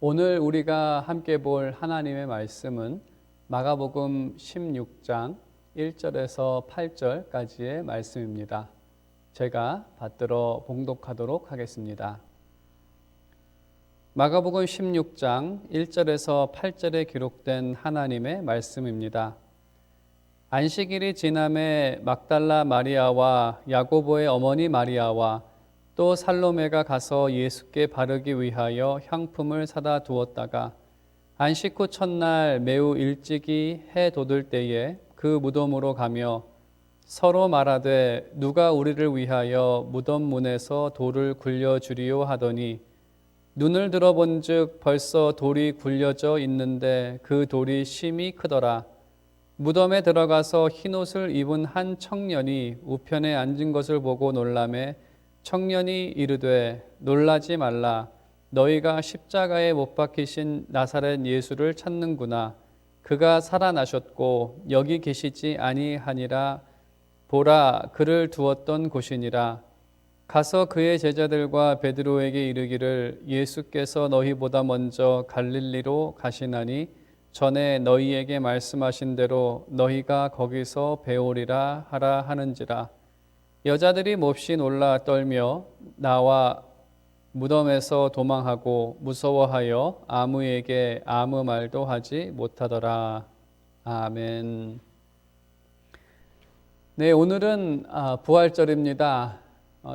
오늘 우리가 함께 볼 하나님의 말씀은 마가복음 16장 1절에서 8절까지의 말씀입니다. 제가 받들어 봉독하도록 하겠습니다. 마가복음 16장 1절에서 8절에 기록된 하나님의 말씀입니다. 안식일이 지남에 막달라 마리아와 야고보의 어머니 마리아와 또 살로메가 가서 예수께 바르기 위하여 향품을 사다 두었다가 안식 후 첫날 매우 일찍이 해 돋을 때에 그 무덤으로 가며 서로 말하되 누가 우리를 위하여 무덤 문에서 돌을 굴려주리요 하더니 눈을 들어본즉 벌써 돌이 굴려져 있는데 그 돌이 심히 크더라. 무덤에 들어가서 흰옷을 입은 한 청년이 우편에 앉은 것을 보고 놀라매 청년이 이르되 놀라지 말라. 너희가 십자가에 못 박히신 나사렛 예수를 찾는구나. 그가 살아나셨고 여기 계시지 아니하니라. 보라, 그를 두었던 곳이니라. 가서 그의 제자들과 베드로에게 이르기를 예수께서 너희보다 먼저 갈릴리로 가시나니 전에 너희에게 말씀하신 대로 너희가 거기서 배우리라 하라 하는지라. 여자들이 몹시 놀라 떨며 나와 무덤에서 도망하고 무서워하여 아무에게 아무 말도 하지 못하더라. 아멘. 네, 오늘은 부활절입니다.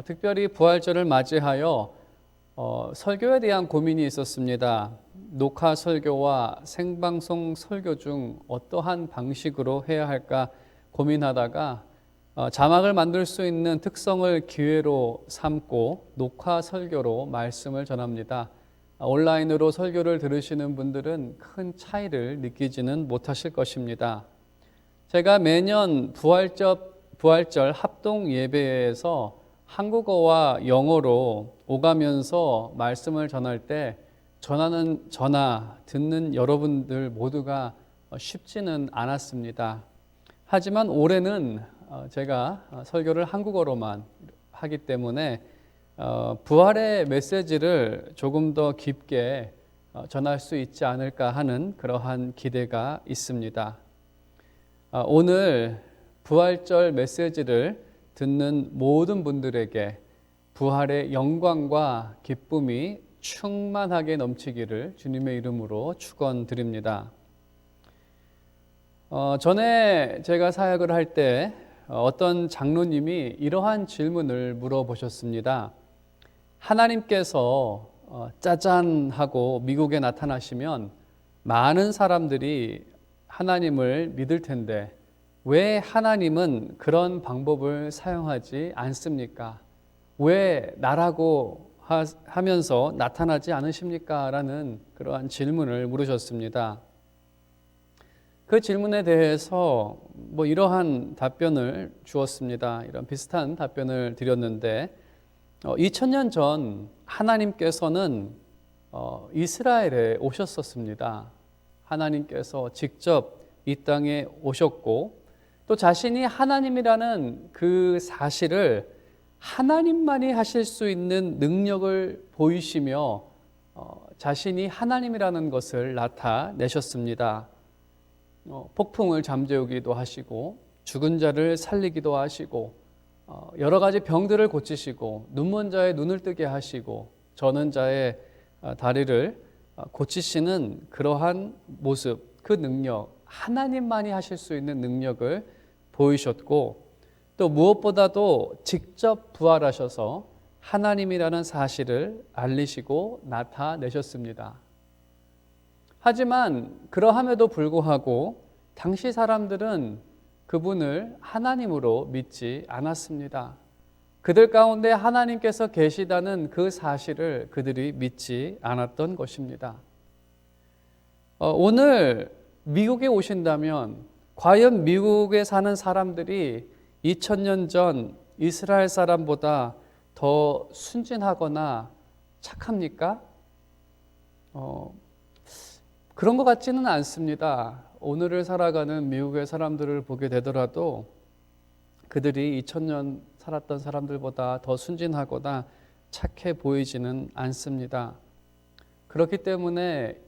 특별히 부활절을 맞이하여 설교에 대한 고민이 있었습니다. 녹화 설교와 생방송 설교 중 어떠한 방식으로 해야 할까 고민하다가 자막을 만들 수 있는 특성을 기회로 삼고 녹화 설교로 말씀을 전합니다. 온라인으로 설교를 들으시는 분들은 큰 차이를 느끼지는 못하실 것입니다. 제가 매년 부활절 합동 예배에서 한국어와 영어로 오가면서 말씀을 전할 때 듣는 여러분들 모두가 쉽지는 않았습니다. 하지만 올해는 제가 설교를 한국어로만 하기 때문에 부활의 메시지를 조금 더 깊게 전할 수 있지 않을까 하는 그러한 기대가 있습니다. 오늘 부활절 메시지를 듣는 모든 분들에게 부활의 영광과 기쁨이 충만하게 넘치기를 주님의 이름으로 축원드립니다. 전에 제가 사역을 할 때 어떤 장로님이 이러한 질문을 물어보셨습니다. 하나님께서 짜잔 하고 미국에 나타나시면 많은 사람들이 하나님을 믿을 텐데 왜 하나님은 그런 방법을 사용하지 않습니까? 왜 나라고 하면서 나타나지 않으십니까? 라는 그러한 질문을 물으셨습니다. 그 질문에 대해서 이러한 답변을 주었습니다. 이런 비슷한 답변을 드렸는데 2000년 전 하나님께서는 이스라엘에 오셨었습니다. 하나님께서 직접 이 땅에 오셨고 또 자신이 하나님이라는 그 사실을 하나님만이 하실 수 있는 능력을 보이시며 자신이 하나님이라는 것을 나타내셨습니다. 폭풍을 잠재우기도 하시고 죽은 자를 살리기도 하시고 여러 가지 병들을 고치시고 눈먼 자의 눈을 뜨게 하시고 저는 자의 다리를 고치시는 그러한 모습, 그 능력, 하나님만이 하실 수 있는 능력을 보이셨고 또 무엇보다도 직접 부활하셔서 하나님이라는 사실을 알리시고 나타내셨습니다. 하지만 그러함에도 불구하고 당시 사람들은 그분을 하나님으로 믿지 않았습니다. 그들 가운데 하나님께서 계시다는 그 사실을 그들이 믿지 않았던 것입니다. 오늘 미국에 오신다면 과연 미국에 사는 사람들이 2000년 전 이스라엘 사람보다 더 순진하거나 착합니까? 그런 것 같지는 않습니다. 오늘을 살아가는 미국의 사람들을 보게 되더라도 그들이 2000년 살았던 사람들보다 더 순진하거나 착해 보이지는 않습니다. 그렇기 때문에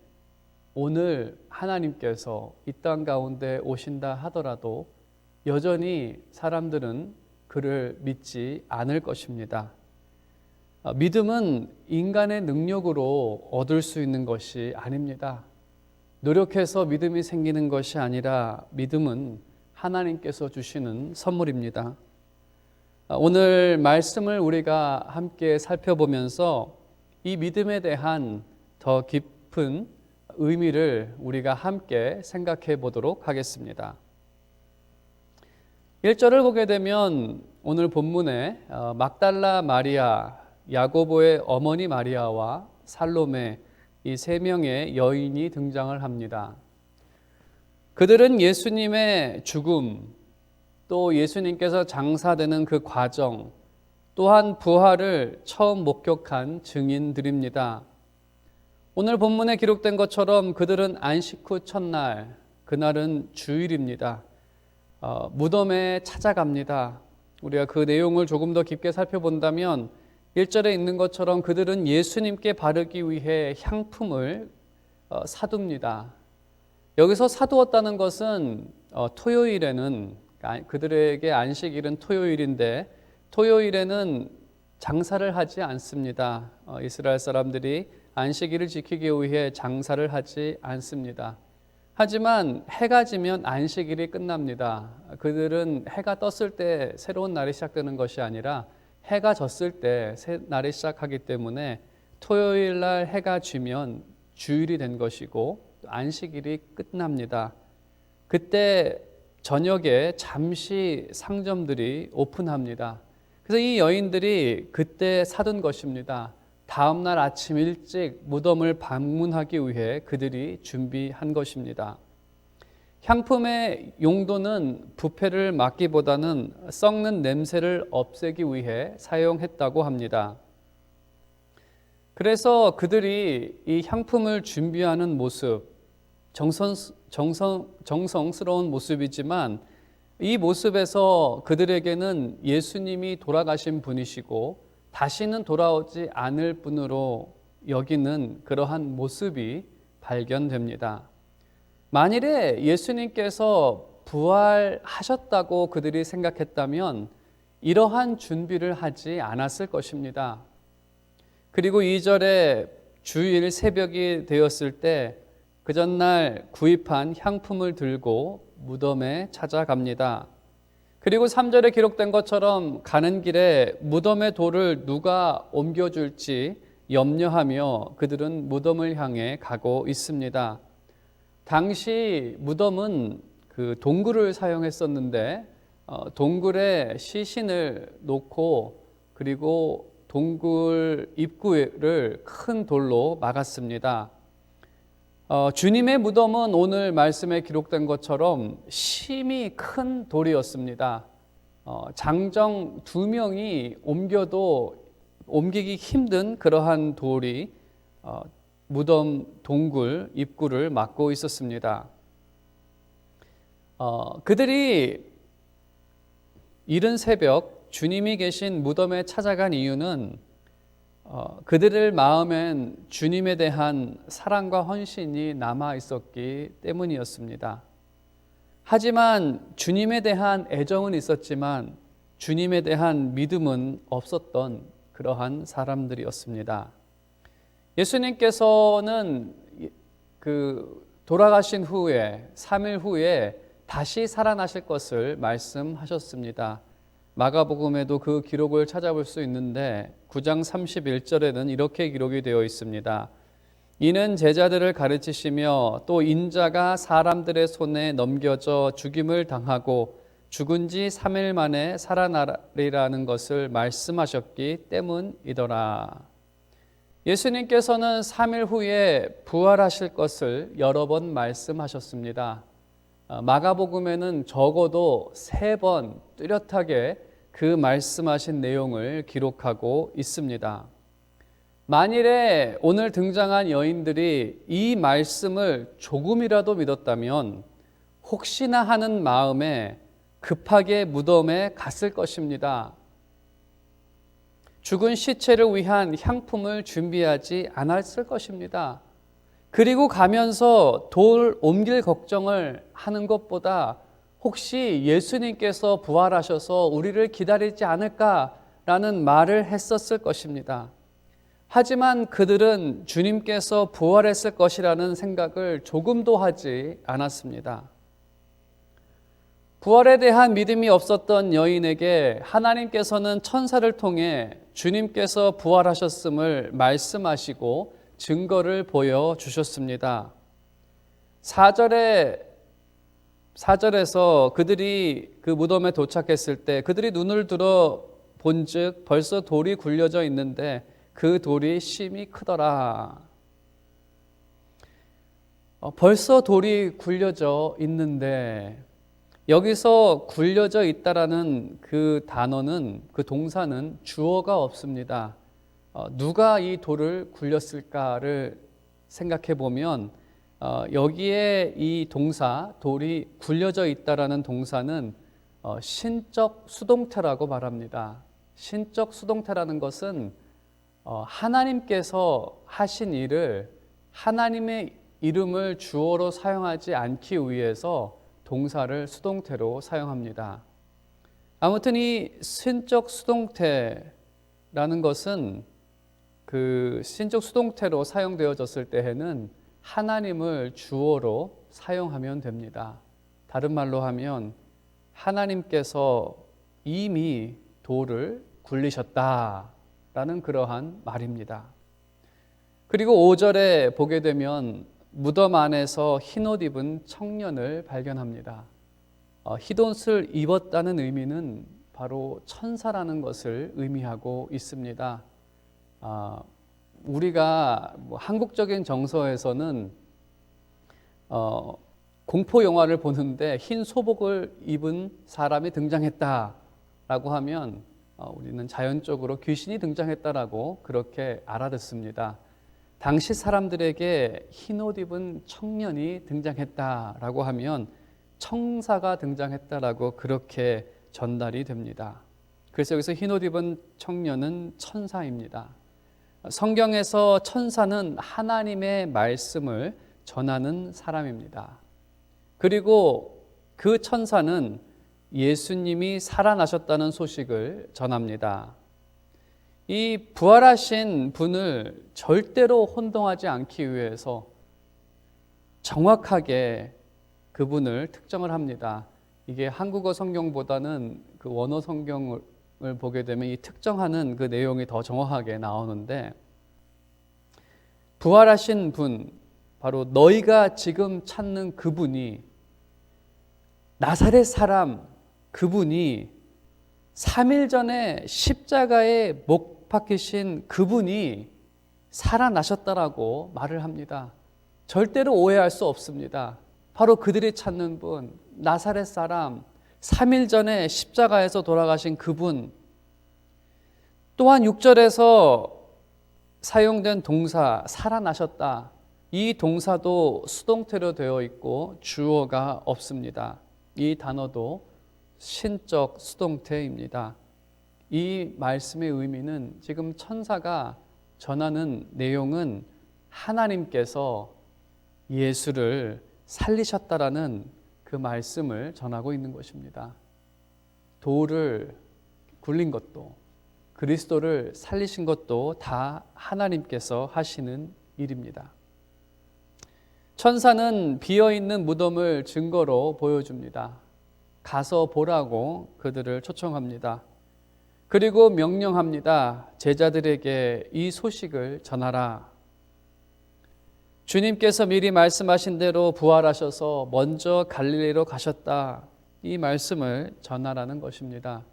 오늘 하나님께서 이 땅 가운데 오신다 하더라도 여전히 사람들은 그를 믿지 않을 것입니다. 믿음은 인간의 능력으로 얻을 수 있는 것이 아닙니다. 노력해서 믿음이 생기는 것이 아니라 믿음은 하나님께서 주시는 선물입니다. 오늘 말씀을 우리가 함께 살펴보면서 이 믿음에 대한 더 깊은 의미를 우리가 함께 생각해 보도록 하겠습니다. 1절을 보게 되면 오늘 본문에 막달라 마리아, 야고보의 어머니 마리아와 살로메 이 세 명의 여인이 등장을 합니다. 그들은 예수님의 죽음, 또 예수님께서 장사되는 그 과정, 또한 부활을 처음 목격한 증인들입니다. 오늘 본문에 기록된 것처럼 그들은 안식 후 첫날, 그날은 주일입니다. 무덤에 찾아갑니다. 우리가 그 내용을 조금 더 깊게 살펴본다면 1절에 있는 것처럼 그들은 예수님께 바르기 위해 향품을 사둡니다. 여기서 사두었다는 것은 토요일에는, 그들에게 안식일은 토요일인데 토요일에는 장사를 하지 않습니다. 이스라엘 사람들이 안식일을 지키기 위해 장사를 하지 않습니다. 하지만 해가 지면 안식일이 끝납니다. 그들은 해가 떴을 때 새로운 날이 시작되는 것이 아니라 해가 졌을 때 새 날이 시작하기 때문에 토요일 날 해가 지면 주일이 된 것이고 안식일이 끝납니다. 그때 저녁에 잠시 상점들이 오픈합니다. 그래서 이 여인들이 그때 사둔 것입니다. 다음 날 아침 일찍 무덤을 방문하기 위해 그들이 준비한 것입니다. 향품의 용도는 부패를 막기보다는 썩는 냄새를 없애기 위해 사용했다고 합니다. 그래서 그들이 이 향품을 준비하는 모습, 정성스러운 모습이지만 이 모습에서 그들에게는 예수님이 돌아가신 분이시고 다시는 돌아오지 않을 분으로 여기는 그러한 모습이 발견됩니다. 만일에 예수님께서 부활하셨다고 그들이 생각했다면 이러한 준비를 하지 않았을 것입니다. 그리고 2절에 주일 새벽이 되었을 때 그 전날 구입한 향품을 들고 무덤에 찾아갑니다. 그리고 3절에 기록된 것처럼 가는 길에 무덤의 돌을 누가 옮겨줄지 염려하며 그들은 무덤을 향해 가고 있습니다. 당시 무덤은 그 동굴을 사용했었는데 동굴에 시신을 놓고 그리고 동굴 입구를 큰 돌로 막았습니다. 주님의 무덤은 오늘 말씀에 기록된 것처럼 심히 큰 돌이었습니다. 장정 2명이 옮겨도 옮기기 힘든 그러한 돌이 무덤 동굴 입구를 막고 있었습니다. 그들이 이른 새벽 주님이 계신 무덤에 찾아간 이유는 그들의 마음엔 주님에 대한 사랑과 헌신이 남아 있었기 때문이었습니다. 하지만 주님에 대한 애정은 있었지만 주님에 대한 믿음은 없었던 그러한 사람들이었습니다. 예수님께서는 돌아가신 후에 3일 후에 다시 살아나실 것을 말씀하셨습니다. 마가복음에도 그 기록을 찾아볼 수 있는데 9장 31절에는 이렇게 기록이 되어 있습니다. 이는 제자들을 가르치시며 또 인자가 사람들의 손에 넘겨져 죽임을 당하고 죽은 지 3일 만에 살아나리라는 것을 말씀하셨기 때문이더라. 예수님께서는 3일 후에 부활하실 것을 여러 번 말씀하셨습니다. 마가복음에는 적어도 3번 뚜렷하게 그 말씀하신 내용을 기록하고 있습니다. 만일에 오늘 등장한 여인들이 이 말씀을 조금이라도 믿었다면 혹시나 하는 마음에 급하게 무덤에 갔을 것입니다. 죽은 시체를 위한 향품을 준비하지 않았을 것입니다. 그리고 가면서 돌 옮길 걱정을 하는 것보다 혹시 예수님께서 부활하셔서 우리를 기다리지 않을까라는 말을 했었을 것입니다. 하지만 그들은 주님께서 부활했을 것이라는 생각을 조금도 하지 않았습니다. 부활에 대한 믿음이 없었던 여인에게 하나님께서는 천사를 통해 주님께서 부활하셨음을 말씀하시고 증거를 보여주셨습니다. 4절에서 그들이 그 무덤에 도착했을 때 그들이 눈을 들어 본즉 벌써 돌이 굴려져 있는데 그 돌이 심히 크더라. 벌써 돌이 굴려져 있는데, 여기서 굴려져 있다라는 그 단어는, 그 동사는 주어가 없습니다. 누가 이 돌을 굴렸을까를 생각해 보면 여기에 이 동사, 돌이 굴려져 있다라는 동사는 신적 수동태라고 말합니다. 신적 수동태라는 것은 하나님께서 하신 일을 하나님의 이름을 주어로 사용하지 않기 위해서 동사를 수동태로 사용합니다. 아무튼 이 신적 수동태라는 것은 그 신적 수동태로 사용되어졌을 때에는 하나님을 주어로 사용하면 됩니다. 다른 말로 하면 하나님께서 이미 돌을 굴리셨다라는 그러한 말입니다. 그리고 5절에 보게 되면 무덤 안에서 흰옷 입은 청년을 발견합니다. 흰옷을 입었다는 의미는 바로 천사라는 것을 의미하고 있습니다. 우리가 한국적인 정서에서는 공포 영화를 보는데 흰 소복을 입은 사람이 등장했다라고 하면 우리는 자연적으로 귀신이 등장했다라고 그렇게 알아듣습니다. 당시 사람들에게 흰옷 입은 청년이 등장했다라고 하면 청사가 등장했다라고 그렇게 전달이 됩니다. 그래서 여기서 흰옷 입은 청년은 천사입니다. 성경에서 천사는 하나님의 말씀을 전하는 사람입니다. 그리고 그 천사는 예수님이 살아나셨다는 소식을 전합니다. 이 부활하신 분을 절대로 혼동하지 않기 위해서 정확하게 그분을 특정을 합니다. 이게 한국어 성경보다는 그 원어 성경을 보게 되면 이 특정하는 그 내용이 더 정확하게 나오는데, 부활하신 분, 바로 너희가 지금 찾는 그분이, 나사렛 사람 그분이, 3일 전에 십자가에 못 박히신 그분이 살아나셨다라고 말을 합니다. 절대로 오해할 수 없습니다. 바로 그들이 찾는 분, 나사렛 사람, 3일 전에 십자가에서 돌아가신 그분. 또한 6절에서 사용된 동사 살아나셨다, 이 동사도 수동태로 되어 있고 주어가 없습니다. 이 단어도 신적 수동태입니다. 이 말씀의 의미는, 지금 천사가 전하는 내용은 하나님께서 예수를 살리셨다라는 그 말씀을 전하고 있는 것입니다. 돌을 굴린 것도, 그리스도를 살리신 것도 다 하나님께서 하시는 일입니다. 천사는 비어있는 무덤을 증거로 보여줍니다. 가서 보라고 그들을 초청합니다. 그리고 명령합니다. 제자들에게 이 소식을 전하라. 주님께서 미리 말씀하신 대로 부활하셔서 먼저 갈릴리로 가셨다, 이 말씀을 전하라는 것입니다.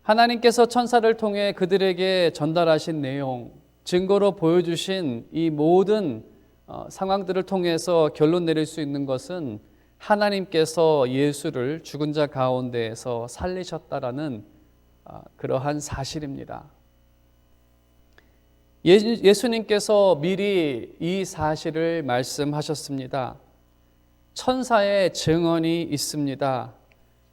하나님께서 천사를 통해 그들에게 전달하신 내용, 증거로 보여주신 이 모든 상황들을 통해서 결론 내릴 수 있는 것은 하나님께서 예수를 죽은 자 가운데에서 살리셨다라는 그러한 사실입니다. 예수님께서 미리 이 사실을 말씀하셨습니다. 천사의 증언이 있습니다.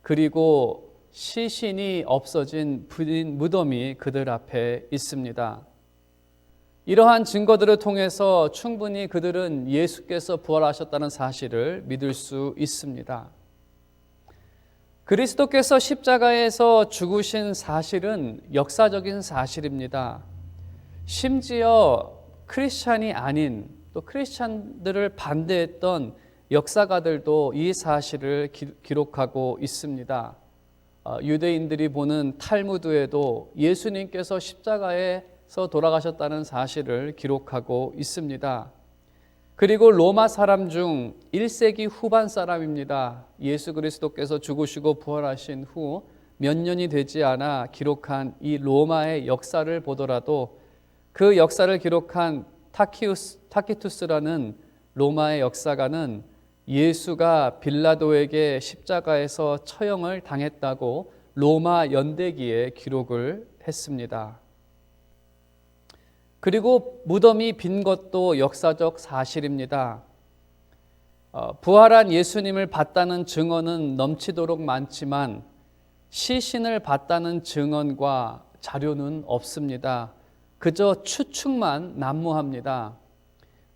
그리고 시신이 없어진 빈 무덤이 그들 앞에 있습니다. 이러한 증거들을 통해서 충분히 그들은 예수께서 부활하셨다는 사실을 믿을 수 있습니다. 그리스도께서 십자가에서 죽으신 사실은 역사적인 사실입니다. 심지어 크리스찬이 아닌 또 크리스찬들을 반대했던 역사가들도 이 사실을 기록하고 있습니다. 유대인들이 보는 탈무드에도 예수님께서 십자가에서 돌아가셨다는 사실을 기록하고 있습니다. 그리고 로마 사람 중 1세기 후반 사람입니다. 예수 그리스도께서 죽으시고 부활하신 후 몇 년이 되지 않아 기록한 이 로마의 역사를 보더라도 그 역사를 기록한 타키투스라는 로마의 역사가는 예수가 빌라도에게 십자가에서 처형을 당했다고 로마 연대기에 기록을 했습니다. 그리고 무덤이 빈 것도 역사적 사실입니다. 부활한 예수님을 봤다는 증언은 넘치도록 많지만 시신을 봤다는 증언과 자료는 없습니다. 그저 추측만 난무합니다.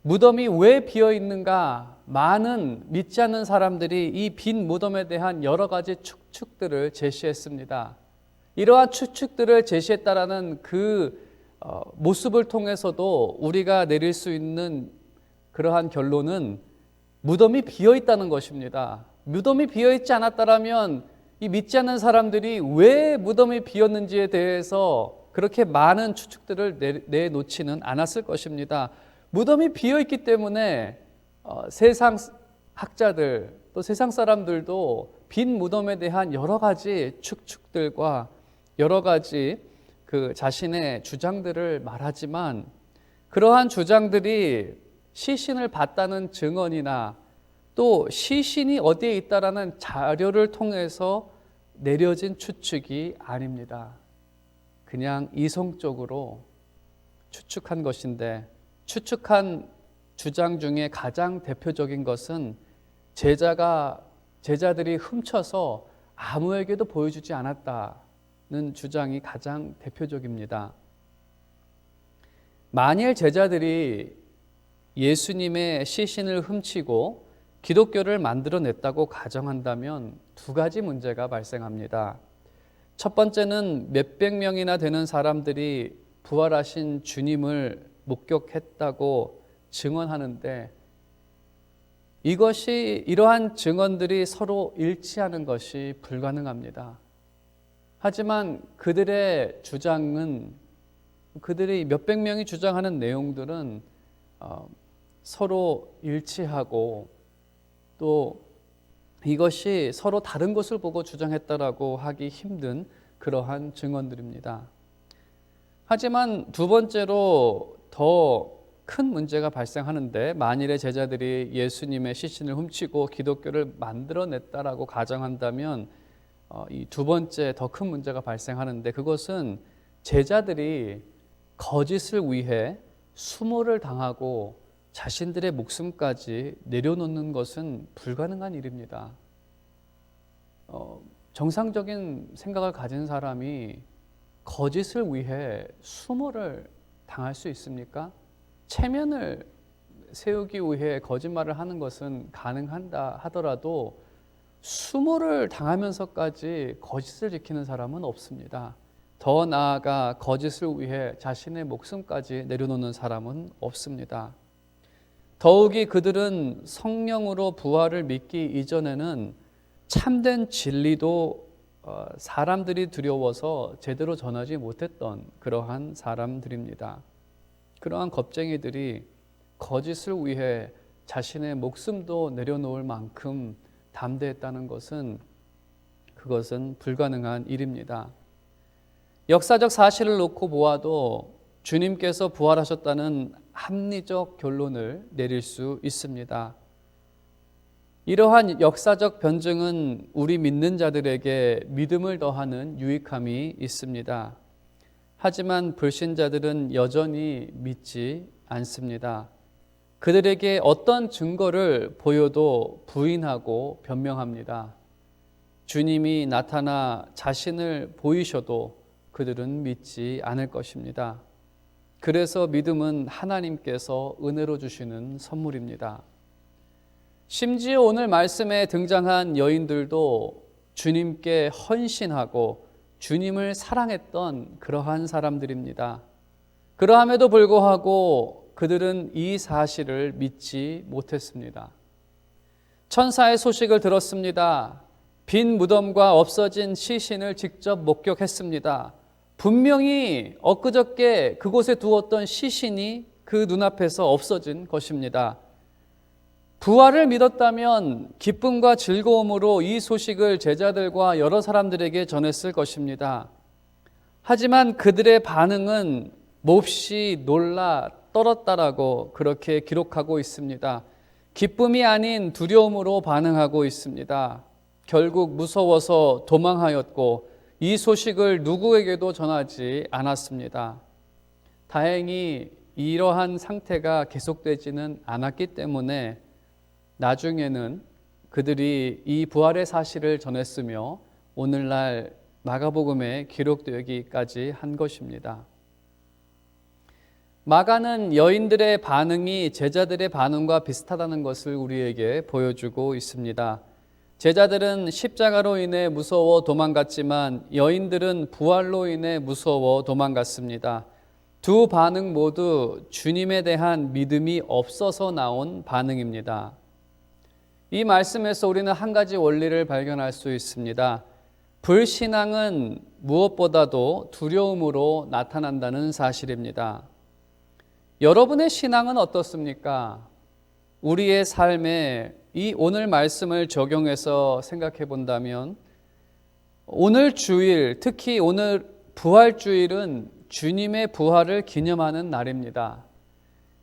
무덤이 왜 비어 있는가? 많은 믿지 않는 사람들이 이 빈 무덤에 대한 여러 가지 추측들을 제시했습니다. 이러한 추측들을 제시했다라는 그 모습을 통해서도 우리가 내릴 수 있는 그러한 결론은 무덤이 비어 있다는 것입니다. 무덤이 비어 있지 않았다라면 이 믿지 않는 사람들이 왜 무덤이 비었는지에 대해서 그렇게 많은 추측들을 내놓지는 않았을 것입니다. 무덤이 비어 있기 때문에 세상 학자들 또 세상 사람들도 빈 무덤에 대한 여러 가지 추측들과 여러 가지 그 자신의 주장들을 말하지만 그러한 주장들이 시신을 봤다는 증언이나 또 시신이 어디에 있다라는 자료를 통해서 내려진 추측이 아닙니다. 그냥 이성적으로 추측한 것인데 추측한 주장 중에 가장 대표적인 것은 제자들이 훔쳐서 아무에게도 보여주지 않았다는 주장이 가장 대표적입니다. 만일 제자들이 예수님의 시신을 훔치고 기독교를 만들어냈다고 가정한다면 두 가지 문제가 발생합니다. 첫 번째는 몇백 명이나 되는 사람들이 부활하신 주님을 목격했다고 증언하는데 이러한 증언들이 서로 일치하는 것이 불가능합니다. 하지만 그들의 주장은 그들이 몇백 명이 주장하는 내용들은 서로 일치하고 또 이것이 서로 다른 것을 보고 주장했다라고 하기 힘든 그러한 증언들입니다. 하지만 두 번째로 더 큰 문제가 발생하는데 만일에 제자들이 예수님의 시신을 훔치고 기독교를 만들어냈다라고 가정한다면 이 두 번째 더 큰 문제가 발생하는데 그것은 제자들이 거짓을 위해 수모를 당하고 자신들의 목숨까지 내려놓는 것은 불가능한 일입니다. 정상적인 생각을 가진 사람이 거짓을 위해 수모를 당할 수 있습니까? 체면을 세우기 위해 거짓말을 하는 것은 가능한다 하더라도 수모를 당하면서까지 거짓을 지키는 사람은 없습니다. 더 나아가 거짓을 위해 자신의 목숨까지 내려놓는 사람은 없습니다. 더욱이 그들은 성령으로 부활을 믿기 이전에는 참된 진리도 사람들이 두려워서 제대로 전하지 못했던 그러한 사람들입니다. 그러한 겁쟁이들이 거짓을 위해 자신의 목숨도 내려놓을 만큼 담대했다는 것은 그것은 불가능한 일입니다. 역사적 사실을 놓고 보아도 주님께서 부활하셨다는 합리적 결론을 내릴 수 있습니다. 이러한 역사적 변증은 우리 믿는 자들에게 믿음을 더하는 유익함이 있습니다. 하지만 불신자들은 여전히 믿지 않습니다. 그들에게 어떤 증거를 보여도 부인하고 변명합니다. 주님이 나타나 자신을 보이셔도 그들은 믿지 않을 것입니다. 그래서 믿음은 하나님께서 은혜로 주시는 선물입니다. 심지어 오늘 말씀에 등장한 여인들도 주님께 헌신하고 주님을 사랑했던 그러한 사람들입니다. 그러함에도 불구하고 그들은 이 사실을 믿지 못했습니다. 천사의 소식을 들었습니다. 빈 무덤과 없어진 시신을 직접 목격했습니다. 분명히 엊그저께 그곳에 두었던 시신이 그 눈앞에서 없어진 것입니다. 부활을 믿었다면 기쁨과 즐거움으로 이 소식을 제자들과 여러 사람들에게 전했을 것입니다. 하지만 그들의 반응은 몹시 놀라 떨었다라고 그렇게 기록하고 있습니다. 기쁨이 아닌 두려움으로 반응하고 있습니다. 결국 무서워서 도망하였고 이 소식을 누구에게도 전하지 않았습니다. 다행히 이러한 상태가 계속되지는 않았기 때문에 나중에는 그들이 이 부활의 사실을 전했으며 오늘날 마가복음에 기록되기까지 한 것입니다. 마가는 여인들의 반응이 제자들의 반응과 비슷하다는 것을 우리에게 보여주고 있습니다. 제자들은 십자가로 인해 무서워 도망갔지만 여인들은 부활로 인해 무서워 도망갔습니다. 두 반응 모두 주님에 대한 믿음이 없어서 나온 반응입니다. 이 말씀에서 우리는 한 가지 원리를 발견할 수 있습니다. 불신앙은 무엇보다도 두려움으로 나타난다는 사실입니다. 여러분의 신앙은 어떻습니까? 우리의 삶에 이 오늘 말씀을 적용해서 생각해 본다면 오늘 주일, 특히 오늘 부활주일은 주님의 부활을 기념하는 날입니다.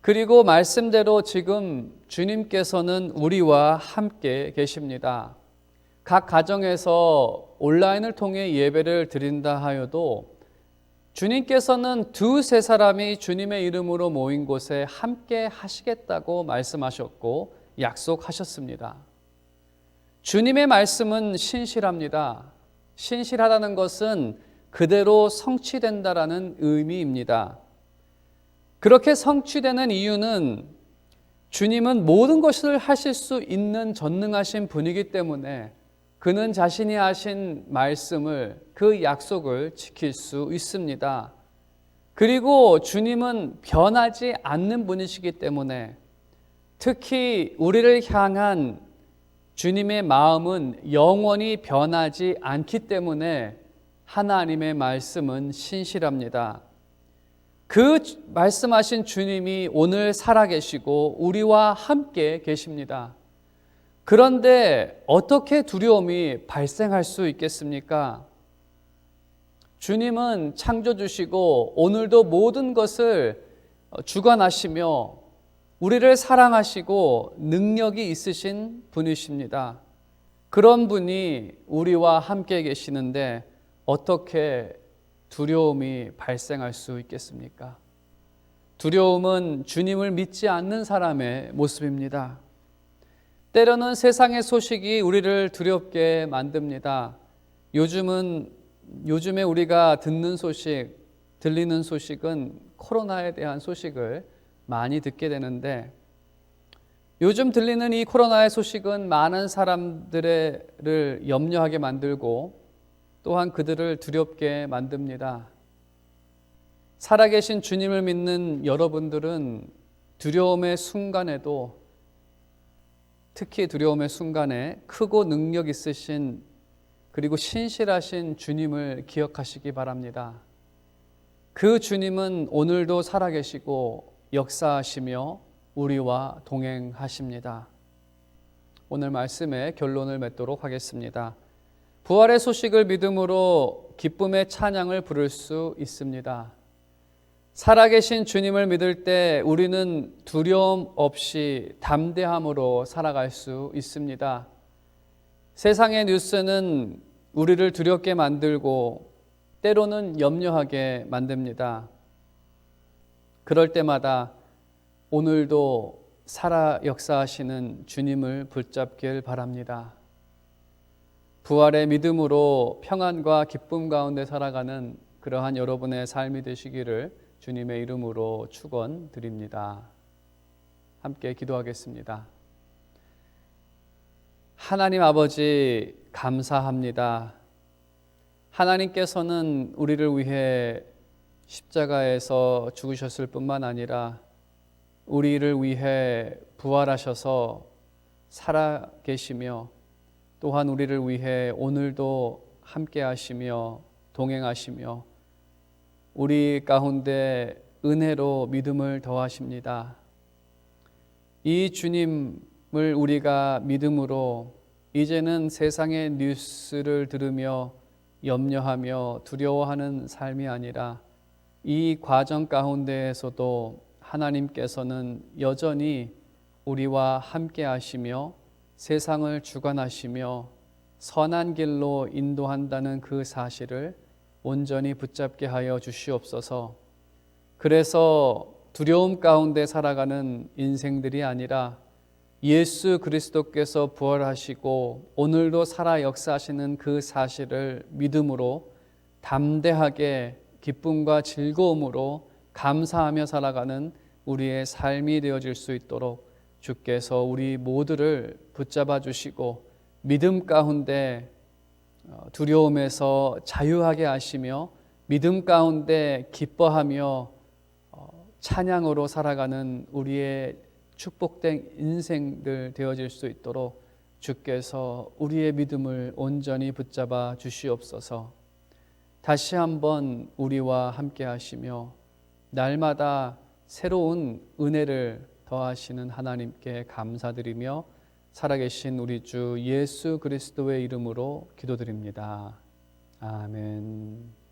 그리고 말씀대로 지금 주님께서는 우리와 함께 계십니다. 각 가정에서 온라인을 통해 예배를 드린다 하여도 주님께서는 두세 사람이 주님의 이름으로 모인 곳에 함께 하시겠다고 말씀하셨고 약속하셨습니다. 주님의 말씀은 신실합니다. 신실하다는 것은 그대로 성취된다라는 의미입니다. 그렇게 성취되는 이유는 주님은 모든 것을 하실 수 있는 전능하신 분이기 때문에 그는 자신이 하신 말씀을, 그 약속을 지킬 수 있습니다. 그리고 주님은 변하지 않는 분이시기 때문에 특히 우리를 향한 주님의 마음은 영원히 변하지 않기 때문에 하나님의 말씀은 신실합니다. 그 말씀하신 주님이 오늘 살아계시고 우리와 함께 계십니다. 그런데 어떻게 두려움이 발생할 수 있겠습니까? 주님은 창조주시고 오늘도 모든 것을 주관하시며 우리를 사랑하시고 능력이 있으신 분이십니다. 그런 분이 우리와 함께 계시는데 어떻게 두려움이 발생할 수 있겠습니까? 두려움은 주님을 믿지 않는 사람의 모습입니다. 때로는 세상의 소식이 우리를 두렵게 만듭니다. 요즘에 우리가 듣는 소식, 들리는 소식은 코로나에 대한 소식을 많이 듣게 되는데 요즘 들리는 이 코로나의 소식은 많은 사람들을 염려하게 만들고 또한 그들을 두렵게 만듭니다. 살아계신 주님을 믿는 여러분들은 두려움의 순간에도 특히 두려움의 순간에 크고 능력 있으신 그리고 신실하신 주님을 기억하시기 바랍니다. 그 주님은 오늘도 살아계시고 역사하시며 우리와 동행하십니다. 오늘 말씀의 결론을 맺도록 하겠습니다. 부활의 소식을 믿음으로 기쁨의 찬양을 부를 수 있습니다. 살아계신 주님을 믿을 때 우리는 두려움 없이 담대함으로 살아갈 수 있습니다. 세상의 뉴스는 우리를 두렵게 만들고 때로는 염려하게 만듭니다. 그럴 때마다 오늘도 살아 역사하시는 주님을 붙잡길 바랍니다. 부활의 믿음으로 평안과 기쁨 가운데 살아가는 그러한 여러분의 삶이 되시기를 주님의 이름으로 축원드립니다. 함께 기도하겠습니다. 하나님 아버지 감사합니다. 하나님께서는 우리를 위해 십자가에서 죽으셨을 뿐만 아니라 우리를 위해 부활하셔서 살아 계시며 또한 우리를 위해 오늘도 함께 하시며 동행하시며 우리 가운데 은혜로 믿음을 더하십니다. 이 주님을 우리가 믿음으로 이제는 세상의 뉴스를 들으며 염려하며 두려워하는 삶이 아니라 이 과정 가운데에서도 하나님께서는 여전히 우리와 함께 하시며 세상을 주관하시며 선한 길로 인도한다는 그 사실을 온전히 붙잡게 하여 주시옵소서. 그래서 두려움 가운데 살아가는 인생들이 아니라 예수 그리스도께서 부활하시고 오늘도 살아 역사하시는 그 사실을 믿음으로 담대하게 기쁨과 즐거움으로 감사하며 살아가는 우리의 삶이 되어질 수 있도록 주께서 우리 모두를 붙잡아 주시고 믿음 가운데 두려움에서 자유하게 하시며 믿음 가운데 기뻐하며 찬양으로 살아가는 우리의 축복된 인생들 되어질 수 있도록 주께서 우리의 믿음을 온전히 붙잡아 주시옵소서. 다시 한번 우리와 함께 하시며 날마다 새로운 은혜를 더하시는 하나님께 감사드리며 살아계신 우리 주 예수 그리스도의 이름으로 기도드립니다. 아멘.